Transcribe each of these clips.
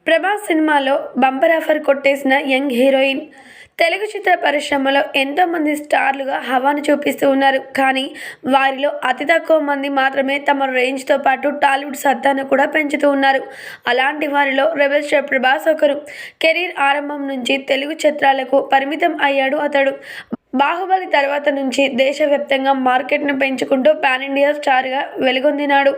ప్రభాస్ సినిమాలో bumper offer కొట్టేసిన young heroine. Telugu చిత్ర పరిశ్రమలో ఎంతోమంది స్టార్లుగా హవాను చూపిస్తూ ఉన్నారు. కానీ వారిలో అతి తక్కువ మంది మాత్రమే తమ రేంజ్తో పాటు టాలీవుడ్ సత్తాను కూడా పెంచుతూ ఉన్నారు. అలాంటి వారిలో రెబెల్ స్టార్ ప్రభాస్ ఒకరు. కెరీర్ ఆరంభం నుంచి తెలుగు చిత్రాలకు పరిమితం అయ్యాడు అతడు. బాహుబలి తర్వాత నుంచి దేశవ్యాప్తంగా మార్కెట్ను పెంచుకుంటూ పాన్ ఇండియా స్టార్గా వెలుగొందినాడు.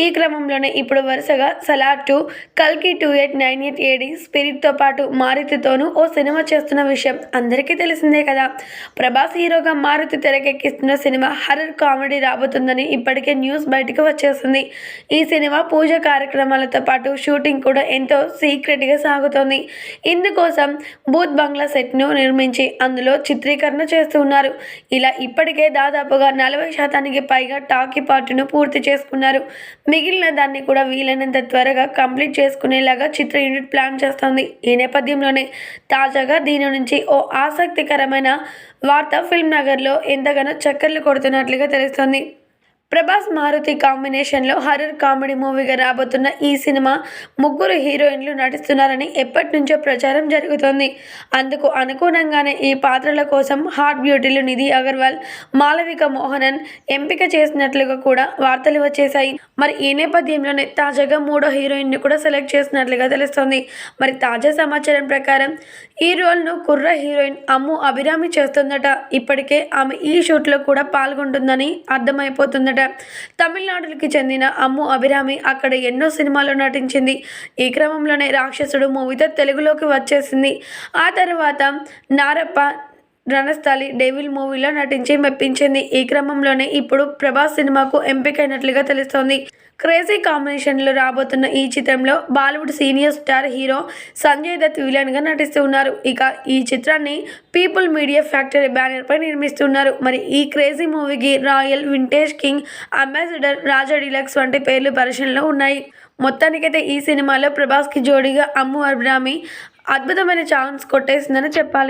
ఈ క్రమంలోనే ఇప్పుడు వరుసగా సలార్ 2, కల్కి 2898 AD, స్పిరిట్తో పాటు మారుతితోనూ ఓ సినిమా చేస్తున్న విషయం అందరికీ తెలిసిందే కదా. ప్రభాస్ హీరోగా మారుతి తెరకెక్కిస్తున్న సినిమా హర్రర్ కామెడీ రాబోతుందని ఇప్పటికే న్యూస్ బయటకు వచ్చేసింది. ఈ సినిమా పూజ కార్యక్రమాలతో పాటు షూటింగ్ కూడా ఎంతో సీక్రెట్గా సాగుతోంది. ఇందుకోసం బూత్ బంగ్లా సెట్ను నిర్మించి అందులో చిత్రీకరణ చేస్తున్నారు. ఇలా ఇప్పటికే దాదాపుగా 40% పైగా టాకీ పార్ట్ను పూర్తి చేసుకున్నారు. మిగిలిన దాన్ని కూడా వీలైనంత త్వరగా కంప్లీట్ చేసుకునేలాగా చిత్ర యూనిట్ ప్లాన్ చేస్తోంది. ఈ నేపథ్యంలోనే తాజాగా దీని నుంచి ఓ ఆసక్తికరమైన వార్త ఫిల్మ్ నగర్లో ఎంతగానో చక్కర్లు కొడుతున్నట్లుగా తెలుస్తోంది. ప్రభాస్ మారుతి కాంబినేషన్లో హర్రర్ కామెడీ మూవీగా రాబోతున్న ఈ సినిమా ముగ్గురు హీరోయిన్లు నటిస్తున్నారని ఎప్పటి నుంచో ప్రచారం జరుగుతోంది. అందుకు అనుగుణంగానే ఈ పాత్రల కోసం హాట్ బ్యూటీలు నిధి అగర్వాల్, మాళవిక మోహనన్ ఎంపిక చేసినట్లుగా కూడా వార్తలు వచ్చేశాయి. మరి ఈ నేపథ్యంలోనే తాజాగా మూడో హీరోయిన్ను కూడా సెలెక్ట్ చేసినట్లుగా తెలుస్తోంది. మరి తాజా సమాచారం ప్రకారం ఈ రోల్ను కుర్ర హీరోయిన్ అమ్ము అభిరామి చేస్తుందట. ఇప్పటికే ఆమె ఈ షూట్లో కూడా పాల్గొంటుందని అర్థమైపోతుందట. తమిళనాడుకి చెందిన అమ్ము అభిరామి అక్కడ ఎన్నో సినిమాల్లో నటించింది. ఈ క్రమంలోనే రాక్షసుడు మూవీతో తెలుగులోకి వచ్చేసింది. ఆ తర్వాత నారప్ప, రణస్థలి, డెవిల్ మూవీలో నటించి మెప్పించింది. ఈ క్రమంలోనే ఇప్పుడు ప్రభాస్ సినిమాకు ఎంపికైనట్లుగా తెలుస్తోంది. క్రేజీ కాంబినేషన్లో రాబోతున్న ఈ చిత్రంలో Bollywood senior star hero Sanjay Dutt విలన్గా నటిస్తూ ఉన్నారు. ఇక ఈ చిత్రాన్ని పీపుల్ మీడియా ఫ్యాక్టరీ బ్యానర్పై నిర్మిస్తున్నారు. మరి ఈ క్రేజీ మూవీకి రాయల్, వింటేజ్ కింగ్, అంబాసిడర్, రాజా డీలక్స్ వంటి పేర్లు పరిశీలనలో ఉన్నాయి. మొత్తానికైతే ఈ సినిమాలో ప్రభాస్కి జోడీగా అమ్ము అభిరామి అద్భుతమైన ఛాన్స్ కొట్టేసిందని చెప్పాలి.